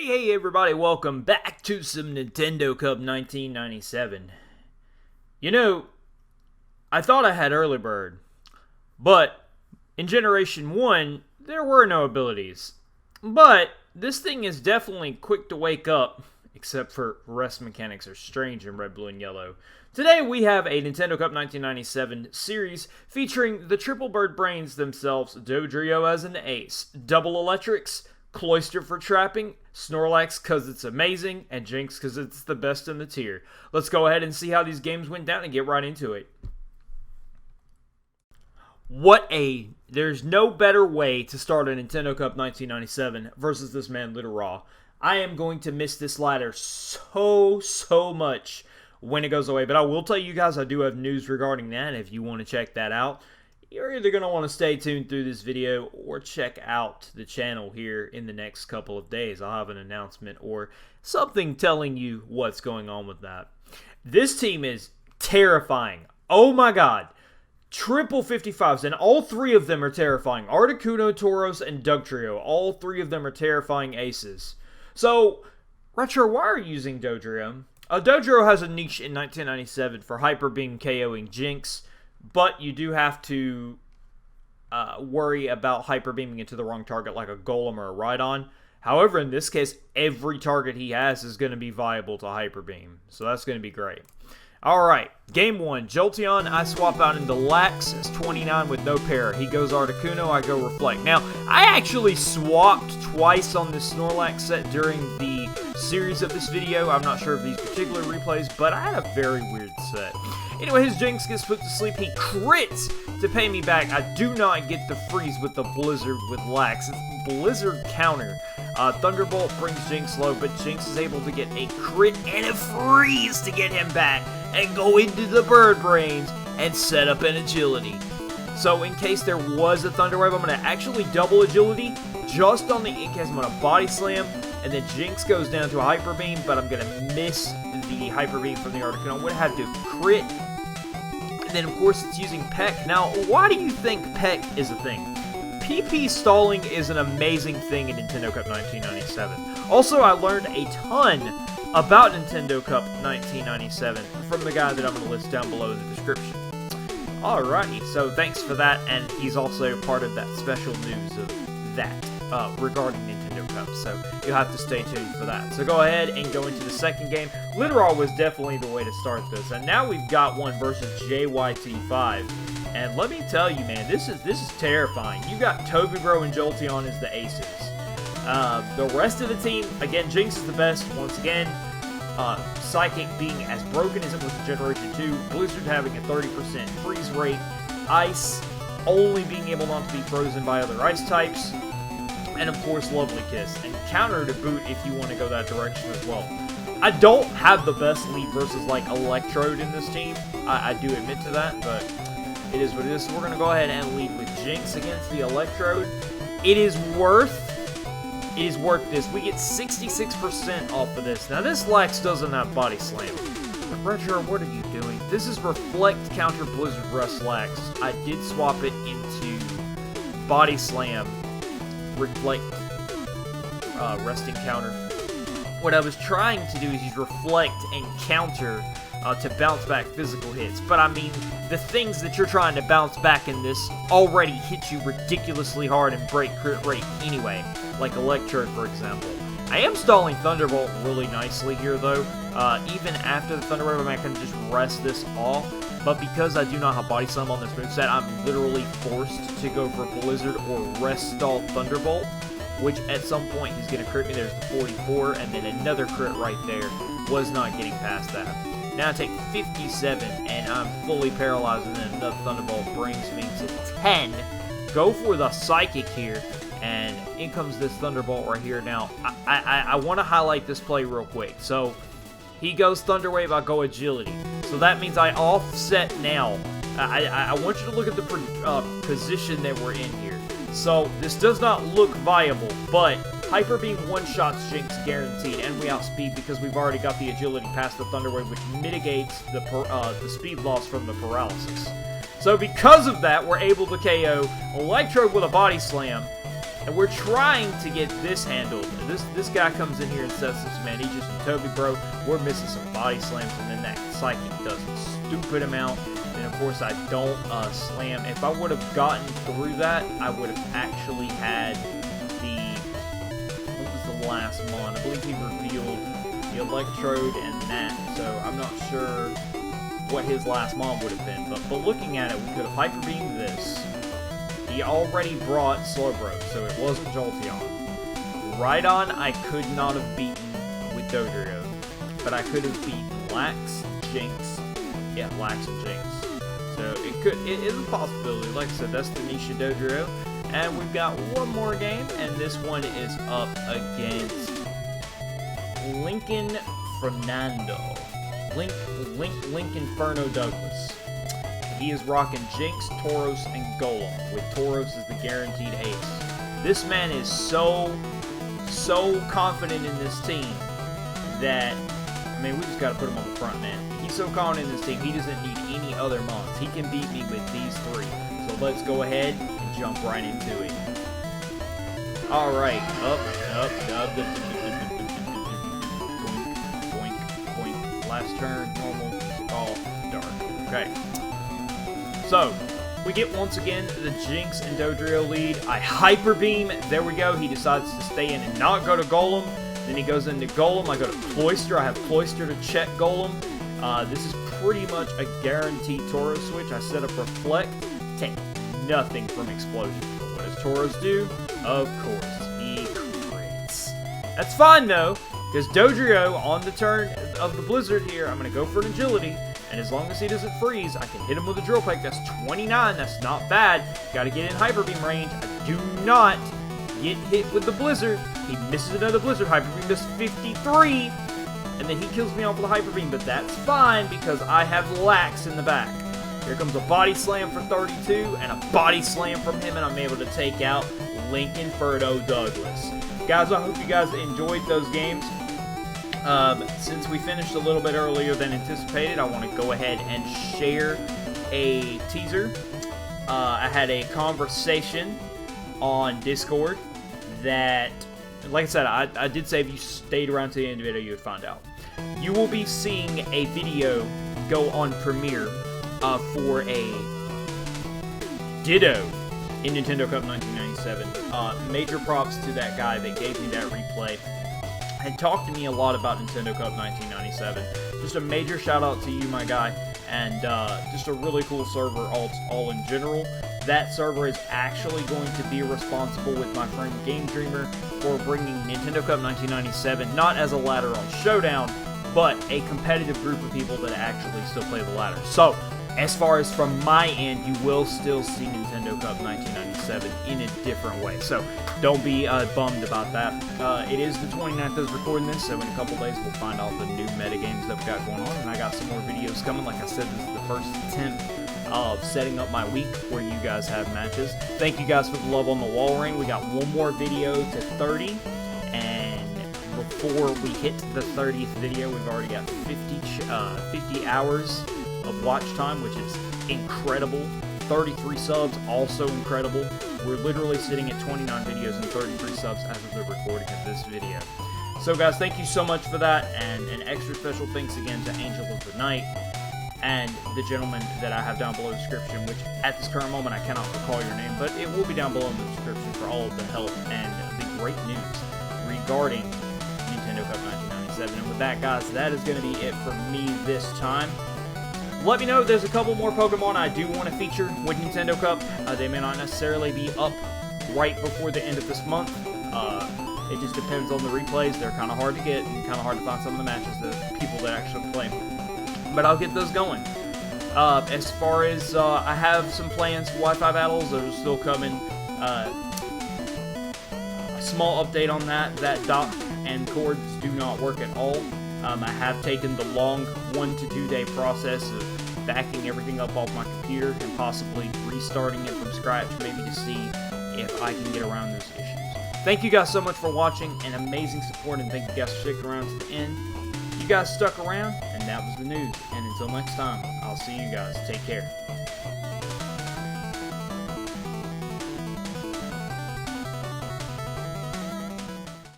Hey everybody, welcome back to some Nintendo Cup 1997. You know, I thought I had Early Bird, but in Generation 1, there were no abilities. But this thing is definitely quick to wake up, except for rest mechanics are strange in red, blue, and yellow. Today we have a Nintendo Cup 1997 series featuring the Triple Bird Brains themselves, Dodrio as an ace, Double Electrics, Cloyster for trapping, Snorlax because it's amazing, and Jinx because it's the best in the tier. Let's go ahead and see how these games went down and get right into it. There's no better way to start a Nintendo Cup 1997 versus this man, Little Raw. I am going to miss this ladder so much when it goes away, but I will tell you guys I do have news regarding that if you want to check that out. You're either going to want to stay tuned through this video or check out the channel here in the next couple of days. I'll have an announcement or something telling you what's going on with that. This team is terrifying. Oh my god. Triple 55s, and all three of them are terrifying. Articuno, Tauros, and Dugtrio. All three of them are terrifying aces. So, Retro, why are you using Dodrio? Dodrio has a niche in 1997 for Hyper Beam KOing Jinx, but you do have to worry about Hyper Beaming into the wrong target like a Golem or a Rhydon. However, in this case, every target he has is going to be viable to Hyper Beam, so that's going to be great. Alright, game 1. Jolteon, I swap out into Lax as 29 with no pair. He goes Articuno, I go Reflect. Now, I actually swapped twice on this Snorlax set during the series of this video. I'm not sure of these particular replays, but I had a very weird set. Anyway, his Jinx gets put to sleep. He crits to pay me back. I do not get the freeze with the Blizzard with Lax. It's Blizzard counter. Thunderbolt brings Jinx low, but Jinx is able to get a crit and a freeze to get him back and go into the Bird Brains and set up an agility. So in case there was a Thunder Wave, I'm going to actually double agility just on the Inkhead. I'm going to Body Slam, and then Jinx goes down to a Hyper Beam, but I'm going to miss the Hyper Beam from the Articuno. I'm going to have to crit, and then of course it's using Peck. Now, why do you think Peck is a thing? PP stalling is an amazing thing in Nintendo Cup 1997. Also, I learned a ton about Nintendo Cup 1997 from the guy that I'm going to list down below in the description. Alrighty, so thanks for that, and he's also part of that special news of that regarding Nintendo Cup, so you'll have to stay tuned for that. So go ahead and go into the second game. Literal was definitely the way to start this, and now we've got one versus JYT5. And let me tell you, man, this is terrifying. You got Tobibro and Jolteon as the aces. The rest of the team, again, Jinx is the best, once again. Psychic being as broken as it was in Generation 2. Blizzard having a 30% freeze rate. Ice only being able not to be frozen by other ice types. And of course, Lovely Kiss. And counter to boot if you want to go that direction as well. I don't have the best lead versus, like, Electrode in this team. I do admit to that, but it is what it is. So we're going to go ahead and lead with Jinx against the Electrode. It is worth this. We get 66% off of this. Now, this Lax doesn't have Body Slam. But Retro, what are you doing? This is Reflect counter Blizzard Rest Lax. I did swap it into Body Slam, Reflect resting counter. What I was trying to do is use Reflect and counter to bounce back physical hits. But I mean, the things that you're trying to bounce back in this already hit you ridiculously hard and break crit rate anyway, like Electrode, for example. I am stalling Thunderbolt really nicely here, though. Even after the Thunder Wave, I can just rest this off. But because I do not have Body Slam on this moveset, I'm literally forced to go for Blizzard or rest stall Thunderbolt, which at some point he's going to crit me. There's the 44, and then another crit right there. Was not getting past that. Now I take 57, and I'm fully paralyzed, and then another Thunderbolt brings me to 10. Go for the Psychic here, and in comes this Thunderbolt right here. Now, I want to highlight this play real quick. So, he goes Thunder Wave, I go Agility. So that means I offset now. I want you to look at the position that we're in here. So, this does not look viable, but Hyper Beam one-shots Jinx guaranteed, and we outspeed because we've already got the agility past the Thunder Wave, which mitigates the speed loss from the paralysis. So because of that, we're able to KO Electrode with a Body Slam, And we're trying to get this handled. This guy comes in here and says this, man, he's just a Toby bro. We're missing some body slams, and then that psychic does a stupid amount. And of course I don't slam. If I would have gotten through that, I would have actually had the, what was the last mon? I believe he revealed the Electrode and that, so I'm not sure what his last mon would have been. But looking at it, we could have Hyper Beamed this. He already brought Slowbro, so it wasn't Jolteon. Rhydon I could not have beaten with Dodrio, but I could have beaten Lax, Jinx, yeah, Lax and Jinx. So it is a possibility. Like I said, that's the Nisha Dodrio. And we've got one more game, and this one is up against Lincoln Fernando. Link Inferno Douglas. He is rocking Jinx, Tauros, and Golem, with Tauros as the guaranteed ace. This man is so confident in this team that, I mean, we just got to put him on the front, man. He's so confident in this team, he doesn't need any other mons. He can beat me with these three. So let's go ahead and jump right into it. Alright, up, boink, boink. Last turn, normal, all dark. Okay. So, we get once again the Jinx and Dodrio lead. I Hyper Beam. There we go. He decides to stay in and not go to Golem. Then he goes into Golem. I go to Cloyster. I have Cloyster to check Golem. This is pretty much a guaranteed Tauros switch. I set up Reflect. Take nothing from Explosion. But what does Tauros do? Of course, he crits. That's fine though, because Dodrio on the turn of the Blizzard here, I'm going to go for an Agility. And as long as he doesn't freeze, I can hit him with a Drill Peck. That's 29. That's not bad. Got to get in Hyper Beam range. I do not get hit with the Blizzard. He misses another Blizzard. Hyper Beam does 53. And then he kills me off with a Hyper Beam. But that's fine because I have Lax in the back. Here comes a Body Slam for 32 and a Body Slam from him. And I'm able to take out Lincoln Inferno Douglas. Guys, I hope you guys enjoyed those games. Since we finished a little bit earlier than anticipated, I want to go ahead and share a teaser. I had a conversation on Discord that, like I said, I did say if you stayed around to the end of the video, you would find out. You will be seeing a video go on Premiere for a Ditto in Nintendo Cup 1997. Major props to that guy that gave me that replay. Had talked to me a lot about Nintendo Cup 1997. Just a major shout out to you, my guy, and just a really cool server all in general. That server is actually going to be responsible with my friend Game Dreamer for bringing Nintendo Cup 1997 not as a ladder on Showdown, but a competitive group of people that actually still play the ladder. So, as far as from my end, you will still see Nintendo Cup 1997 in a different way. So, don't be bummed about that. It is the 29th as recording this, so in a couple days we'll find out the new metagames that we've got going on, and I got some more videos coming. Like I said, this is the first attempt of setting up my week where you guys have matches. Thank you guys for the love on the wall ring. We got one more video to 30, and before we hit the 30th video, we've already got 50 hours of watch time, which is incredible. 33 subs, also incredible. We're literally sitting at 29 videos and 33 subs as of the recording of this video. So guys, thank you so much for that, and an extra special thanks again to Angel of the Night and the gentleman that I have down below the description, which at this current moment I cannot recall your name, but it will be down below in the description for all of the help and the great news regarding Nintendo Cup 1997. And with that, guys, that is going to be it for me this time. Let me know if there's a couple more Pokemon I do want to feature with Nintendo Cup. They may not necessarily be up right before the end of this month. It just depends on the replays. They're kind of hard to get and kind of hard to find some of the matches, the people that actually play. But I'll get those going. As far as I have some plans for Wi-Fi battles, those are still coming. A small update on that. That dock and cords do not work at all. I have taken the long 1 to 2 day process of backing everything up off my computer and possibly restarting it from scratch, maybe to see if I can get around those issues. Thank you guys so much for watching and amazing support, and thank you guys for sticking around to the end. You guys stuck around, and that was the news. And until next time, I'll see you guys. Take care.